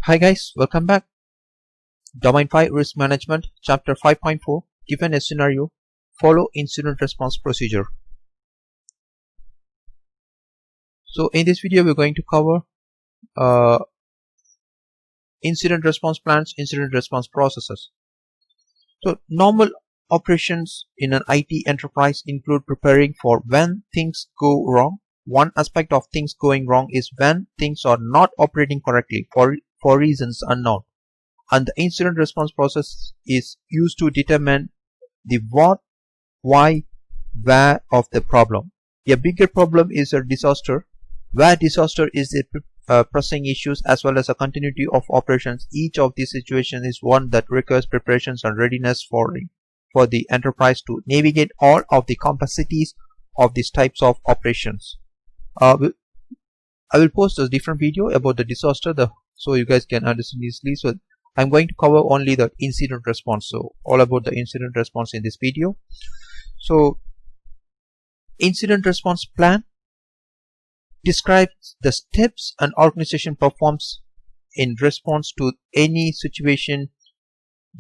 Hi guys, welcome back. Domain 5 Risk Management, Chapter 5.4. Given a scenario, follow incident response procedure. So in this video we're going to cover incident response plans, incident response processes. So normal operations in an IT enterprise include preparing for when things go wrong. One aspect of things going wrong is when things are not operating correctly for reasons unknown. And the incident response process is used to determine the what, why, where of the problem. A bigger problem is a disaster, where disaster is the pressing issues as well as a continuity of operations. Each of these situations is one that requires preparations and readiness for the enterprise to navigate all of the complexities of these types of operations. I will post a different video about the disaster so you guys can understand easily. So I'm going to cover only the incident response, so all about the incident response in this video. So incident response plan describes the steps an organization performs in response to any situation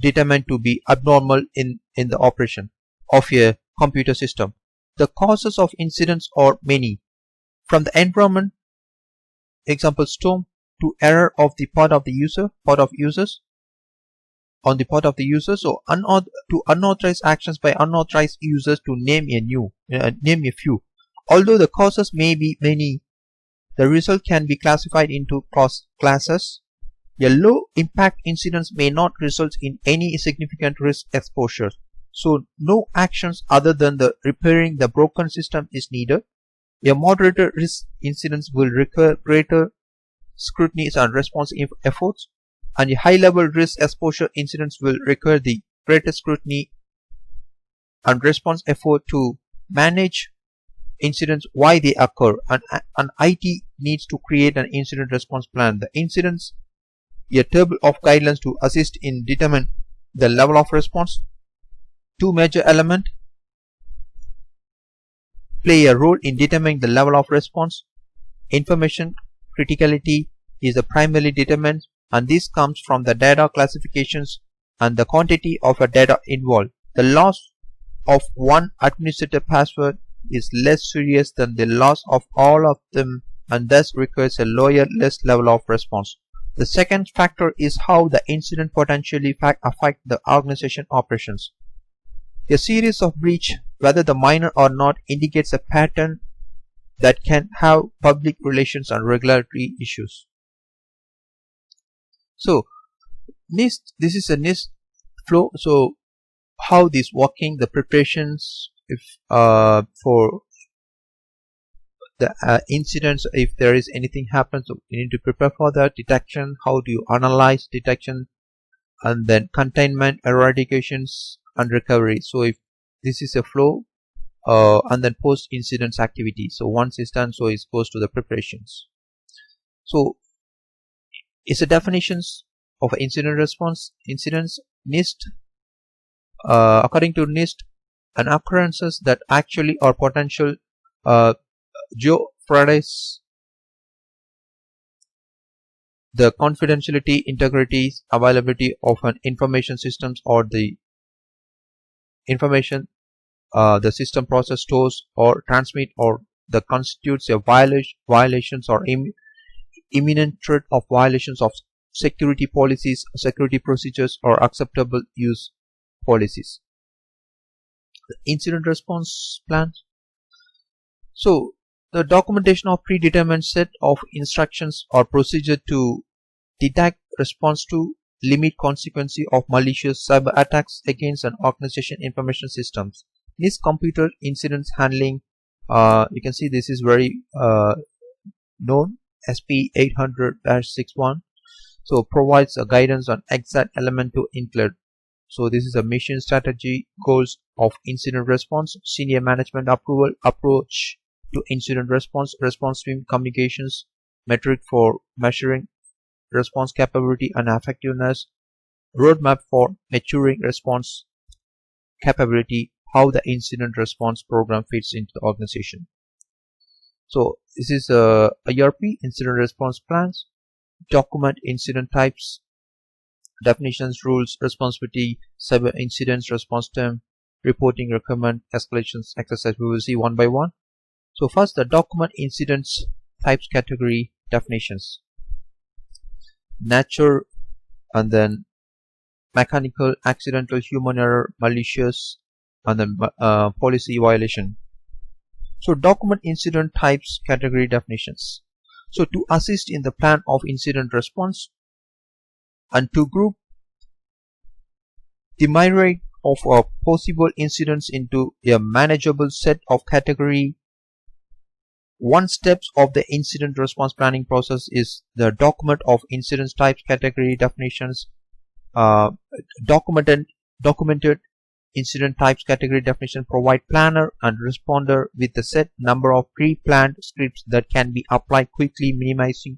determined to be abnormal in the operation of a computer system. The causes of incidents are many, from the environment, example storm, to error of the part of users, so to unauthorized actions by unauthorized users, to name a few. Although the causes may be many, the result can be classified into classes. A low impact incidents may not result in any significant risk exposure, so no actions other than repairing the broken system is needed. A moderate risk incidents will require greater scrutiny and response efforts, and a high level risk exposure incidents will require the greatest scrutiny and response effort to manage incidents why they occur, and IT needs to create an incident response plan. The incidents, a table of guidelines to assist in determine the level of response. Two major elements play a role in determining the level of response. Information criticality is the primary determinant, and this comes from the data classifications and the quantity of a data involved. The loss of one administrator password is less serious than the loss of all of them, and thus requires a lower less level of response. The second factor is how the incident potentially affect the organization operations. A series of breach, whether the minor or not, indicates a pattern that can have public relations and regulatory issues. So NIST, this is a NIST flow. So how this working, the preparations for the incidents, if there is anything happens, so you need to prepare for that. Detection, how do you analyze detection, and then containment, eradications, and recovery. So if this is a flow, and then post incidents activity. So once it's done, so it goes to the preparations. So it's the definitions of incident response. Incidents, NIST, according to NIST, an occurrences that actually are potential jeopardize the confidentiality, integrity, availability of an information systems, or the information the system process stores or transmit, or that constitutes a violations or imminent threat of violations of security policies, security procedures, or acceptable use policies. The incident response plan. So the documentation of predetermined set of instructions or procedure to detect, response to, limit consequences of malicious cyber attacks against an organization information systems. This computer incidents handling, you can see this is very known, SP 800-61. So provides a guidance on exact element to include. So this is a mission strategy, goals of incident response, senior management approval, approach to incident response, response team communications, metric for measuring response capability and effectiveness, roadmap for maturing response capability, how the incident response program fits into the organization. So this is a ERP, incident response plans. document incident types, definitions, rules, responsibility, cyber incidents, response time, reporting, requirement, escalations, exercise. We will see one by one. So first, the document incidents types, category, definitions. Nature, and then mechanical, accidental, human error, malicious, and then policy violation. So document incident types, category, definitions. So to assist in the plan of incident response and to group the myriad of possible incidents into a manageable set of category. One steps of the incident response planning process is the document of incident types, category, definitions. Documented incident types, category, definition provide planner and responder with a set number of pre-planned scripts that can be applied quickly, minimizing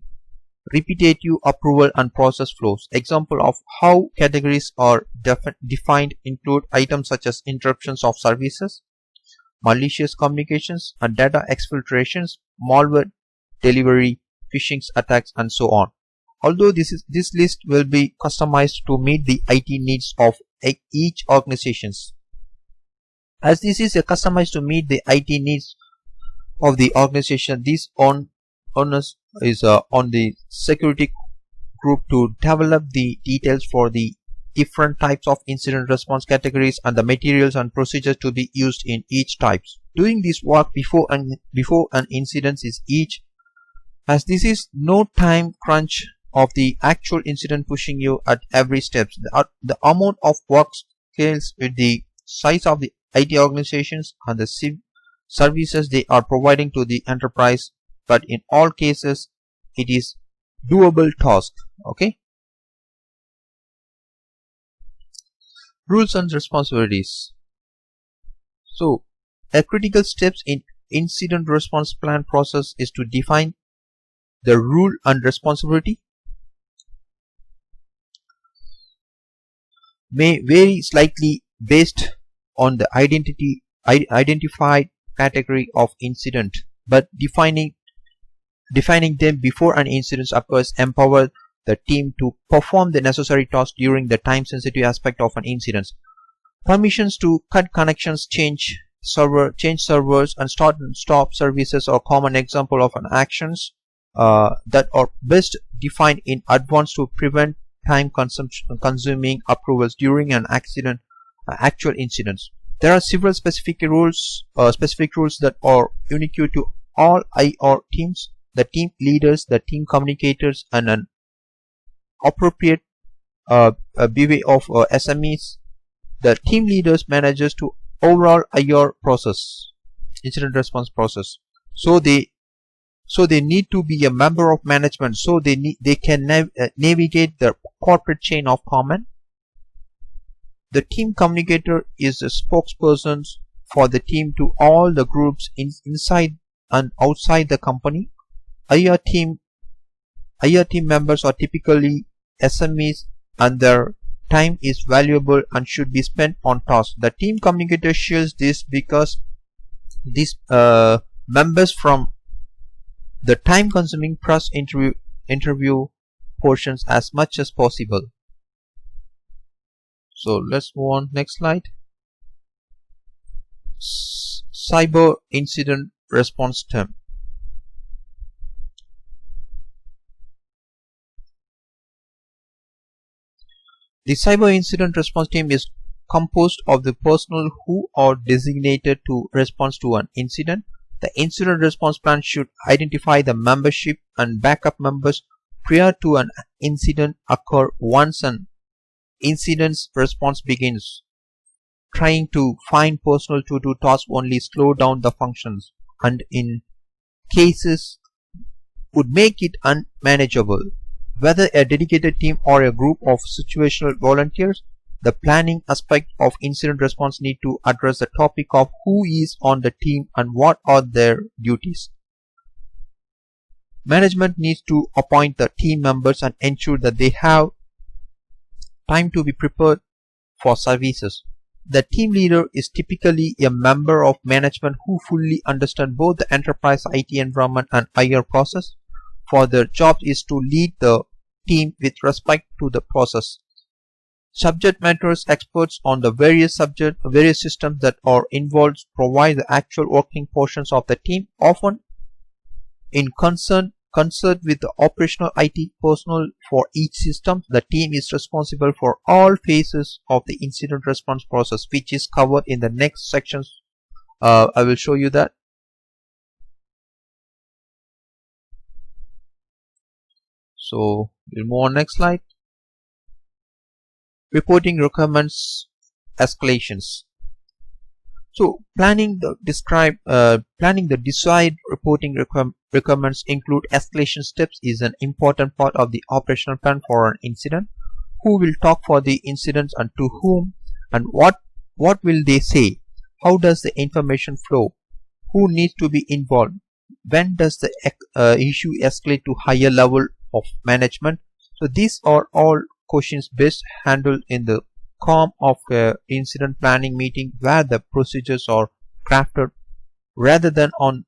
repetitive approval and process flows. Example of how categories are defined include items such as interruptions of services, malicious communications, and data exfiltrations, malware delivery, phishing attacks, and so on. Although this list will be customized to meet the IT needs of each organization. As this is customized to meet the IT needs of the organization, this onus is on the security group to develop the details for the different types of incident response categories and the materials and procedures to be used in each types. Doing this work before an incident is each, as this is no time crunch of the actual incident pushing you at every step. The amount of work scales with the size of the IT organizations and the services they are providing to the enterprise, but in all cases it is doable task. Okay. Rules and responsibilities. So a critical steps in incident response plan process is to define the rule and responsibility. May vary slightly based on the identified category of incident, but defining them before an incident occurs empower the team to perform the necessary tasks during the time sensitive aspect of an incident. Permissions to cut connections, change servers, and start and stop services are common example of an actions that are best defined in advance to prevent time consuming approvals during an actual incidents. There are several specific rules that are unique to all IR teams, the team leaders, the team communicators, and an appropriate bevy of SMEs. The team leaders manages to overall IR process, incident response process. So they need to be a member of management, so they can navigate the corporate chain of command. The team communicator is a spokesperson for the team to all the groups inside and outside the company. IR team members are typically SMEs, and their time is valuable and should be spent on tasks. The team communicator shares this because these members from the time consuming press interview portions as much as possible. So let's move on. Next slide. Cyber incident response team. The cyber incident response team is composed of the personnel who are designated to respond to an incident. The incident response plan should identify the membership and backup members prior to an incident occur. Once an incident response begins, trying to find personnel to do tasks only slow down the functions, and in cases would make it unmanageable. Whether a dedicated team or a group of situational volunteers, the planning aspect of incident response need to address the topic of who is on the team and what are their duties. Management needs to appoint the team members and ensure that they have time to be prepared for services. The team leader is typically a member of management who fully understands both the enterprise IT environment and IR process. For their job is to lead the team with respect to the process. Subject matter experts on the various systems that are involved provide the actual working portions of the team, often in concert with the operational IT personnel for each system. The team is responsible for all phases of the incident response process, which is covered in the next sections. I will show you that. So we'll move on next slide. Reporting requirements, escalations. So planning the desired reporting requirements include escalation steps is an important part of the operational plan for an incident. Who will talk for the incidents and to whom, and what will they say? How does the information flow? Who needs to be involved? When does the issue escalate to higher level of management? So these are all questions best handled in the calm of an incident planning meeting, where the procedures are crafted rather than on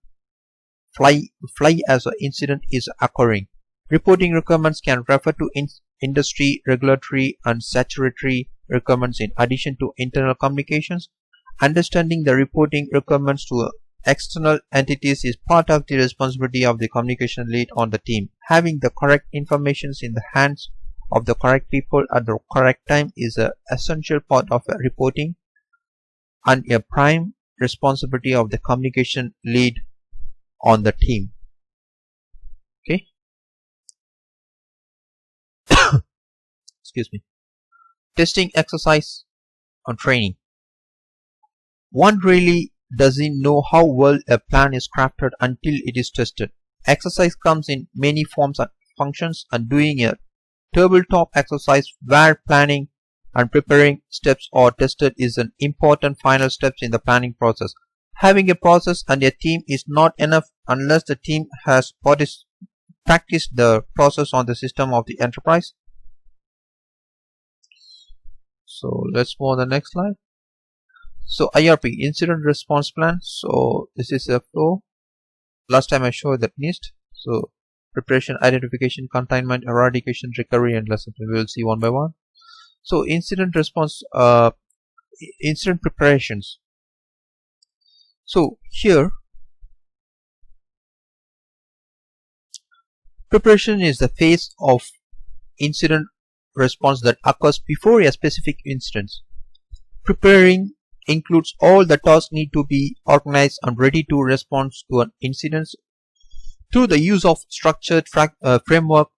fly as an incident is occurring. Reporting requirements can refer to industry, regulatory and statutory requirements in addition to internal communications. Understanding the reporting requirements to external entities is part of the responsibility of the communication lead on the team. Having the correct information in the hands of the correct people at the correct time is an essential part of reporting and a prime responsibility of the communication lead on the team. Okay. Excuse me. Testing exercise and training. One really doesn't know how well a plan is crafted until it is tested. Exercise comes in many forms and functions, and doing a tabletop exercise where planning and preparing steps are tested is an important final step in the planning process. Having a process and a team is not enough unless the team has practiced the process on the system of the enterprise. So let's move on the next slide. So IRP, incident response plan. So this is a flow. Last time I showed that NIST. So preparation, identification, containment, eradication, recovery, and lesson. We will see one by one. So incident response, incident preparations. So here, preparation is the phase of incident response that occurs before a specific incident. Preparing includes all the tasks need to be organized and ready to respond to an incident through the use of structured framework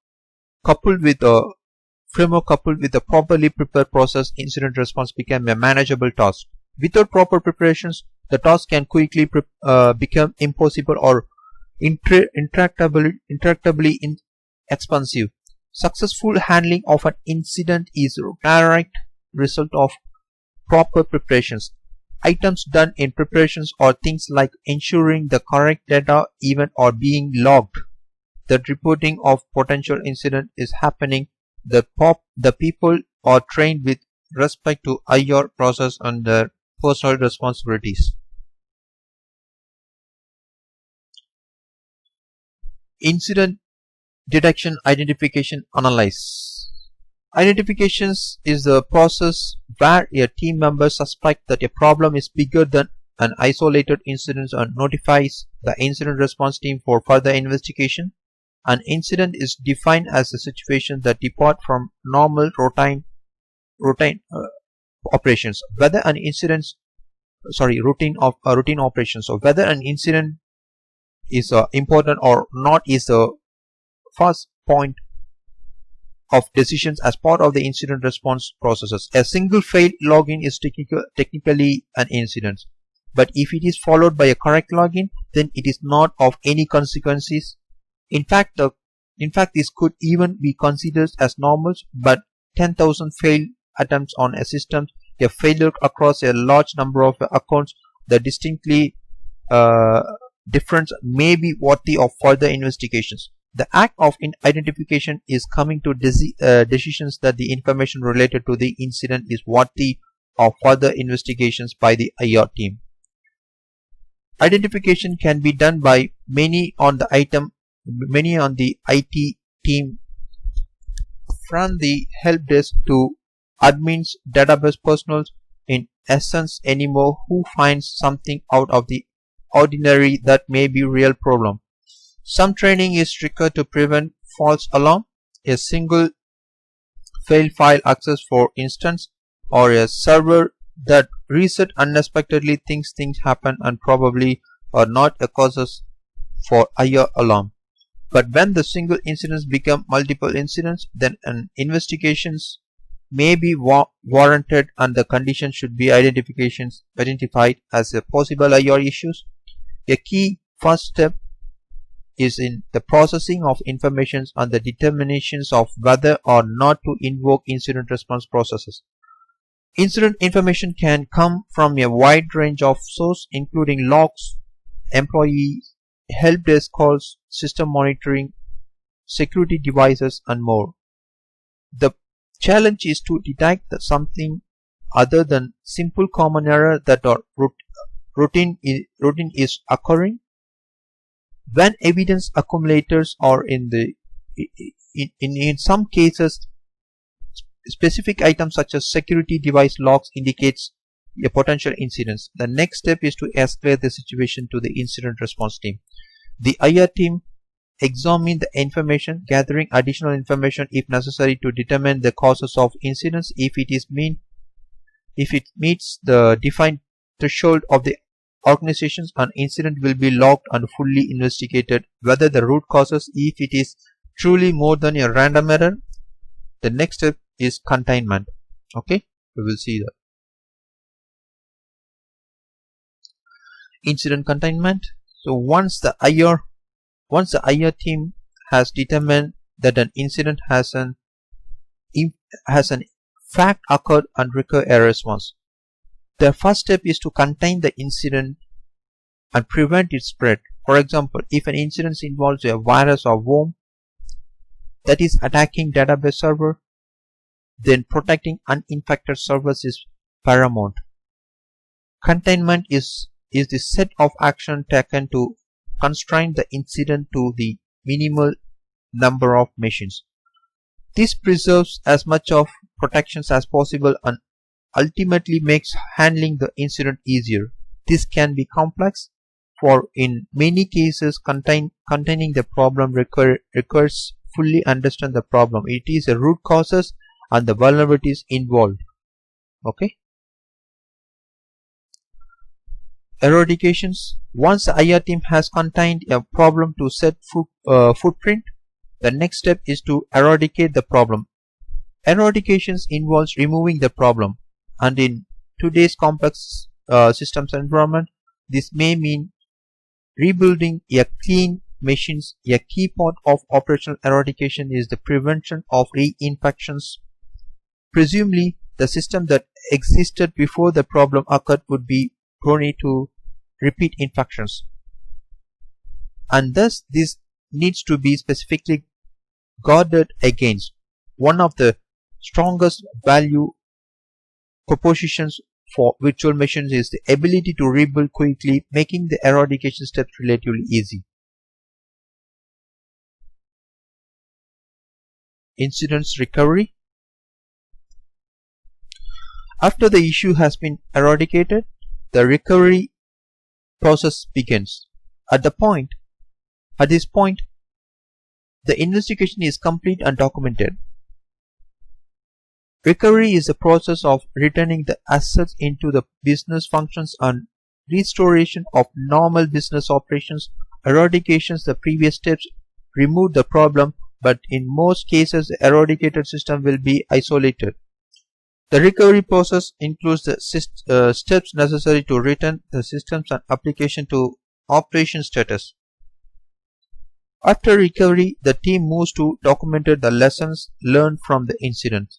coupled with a properly prepared process. Incident response became a manageable task. Without proper preparations, the task can quickly become impossible or intractably expensive. Successful handling of an incident is a direct result of proper preparations. Items done in preparations are things like ensuring the correct data event are being logged, that reporting of potential incident is happening, the people are trained with respect to IR process and their personal responsibilities. Incident detection, identification, analyze. Identifications is the process where a team member suspects that a problem is bigger than an isolated incident and notifies the incident response team for further investigation. An incident is defined as a situation that departs from normal routine operations. Whether an routine operations, or whether an incident is important or not is the first point of decisions as part of the incident response processes. A single failed login is technically an incident, but if it is followed by a correct login, then it is not of any consequences. In fact, this could even be considered as normal, but 10,000 failed attempts on a system, a failure across a large number of accounts, the distinctly difference may be worthy of further investigations. The act of identification is coming to decisions that the information related to the incident is worthy of further investigations by the IR team. Identification can be done by many on the IT team from the help desk to admins, database personnel, in essence anymore who finds something out of the ordinary that may be real problem. Some training is required to prevent false alarm, a single failed file access for instance, or a server that reset unexpectedly. Things happen and probably are not a causes for higher alarm. But when the single incidents become multiple incidents, then an investigations may be warranted and the condition should be identified as a possible IR issues. A key first step is in the processing of information and the determinations of whether or not to invoke incident response processes. Incident information can come from a wide range of sources including logs, employees, help desk calls, system monitoring, security devices and more. The challenge is to detect something other than simple common error that are routine is occurring. When evidence accumulators are in some cases specific items such as security device logs indicates a potential incidents. The next step is to escalate the situation to the incident response team. The IR team examine the information, gathering additional information if necessary to determine the causes of incidents. If it meets the defined threshold of the organizations, an incident will be logged and fully investigated. Whether the root causes, if it is truly more than a random error, the next step is containment. Okay, we will see that. Incident containment. So once the IR team has determined that an incident has an fact occurred and recur a response, the first step is to contain the incident and prevent its spread. For example, if an incident involves a virus or worm that is attacking database server, then protecting uninfected servers is paramount. Containment is the set of action taken to constrain the incident to the minimal number of machines. This preserves as much of protections as possible and ultimately makes handling the incident easier. This can be complex, for in many cases containing the problem requires fully understand the problem. It is the root causes and the vulnerabilities involved. Okay. Eradications. Once the IR team has contained a problem to set footprint, the next step is to eradicate the problem. Eradications involves removing the problem, and in today's complex systems environment, this may mean rebuilding a clean machines. A key part of operational eradication is the prevention of reinfections. Presumably, the system that existed before the problem occurred would be prone to repeat infections, and thus this needs to be specifically guarded against. One of the strongest value propositions for virtual machines is the ability to rebuild quickly, making the eradication steps relatively easy. Incidents recovery. After the issue has been eradicated, the recovery process begins. At this point, the investigation is complete and documented. Recovery is the process of returning the assets into the business functions and restoration of normal business operations. Eradications, the previous steps, remove the problem, but in most cases the eradicated system will be isolated. The recovery process includes the steps necessary to return the systems and application to operation status. After recovery, the team moves to document the lessons learned from the incident.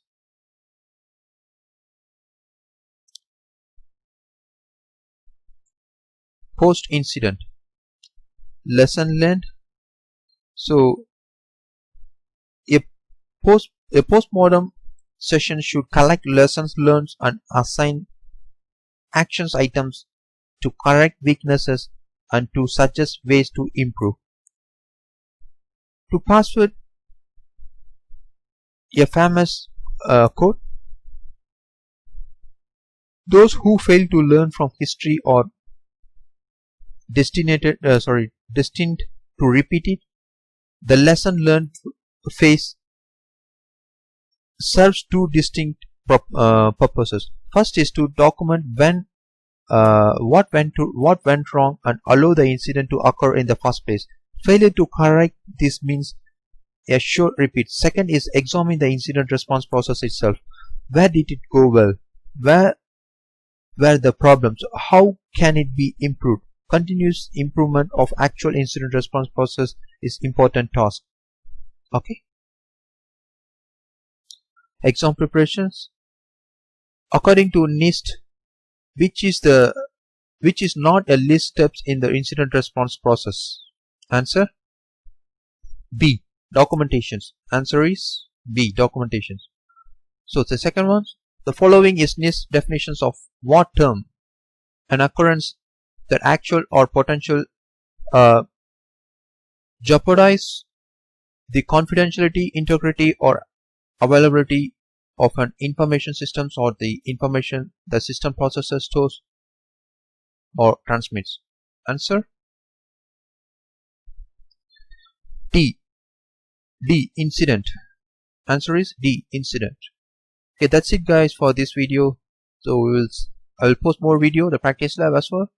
Post-incident lesson learned. So a postmortem session should collect lessons learned and assign actions items to correct weaknesses and to suggest ways to improve. To password a famous quote: those who fail to learn from history are destined to repeat it. The lesson learned phase serves two distinct purposes. First is to document what went wrong and allow the incident to occur in the first place. Failure to correct this means a sure repeat. Second is examine the incident response process itself. Where did it go well? Where were the problems? How can it be improved? Continuous improvement of actual incident response process is important task. Okay. Exam preparations. According to NIST, which is not a list steps in the incident response process? Answer B. Documentations. Answer is B. Documentations. So the second one, the following is NIST definitions of what term: an occurrence that actual or potential jeopardize the confidentiality, integrity, or availability of an information systems or the information the system processes, stores, or transmits. Answer D. Incident. Answer is D. Incident. Okay, that's it guys for this video. So I will post more video, the practice lab as well.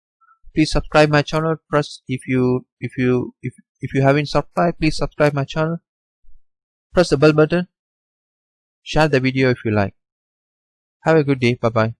Please subscribe my channel. Press if you haven't subscribed, please subscribe my channel. Press the bell button. Share the video if you like. Have a good day. Bye bye.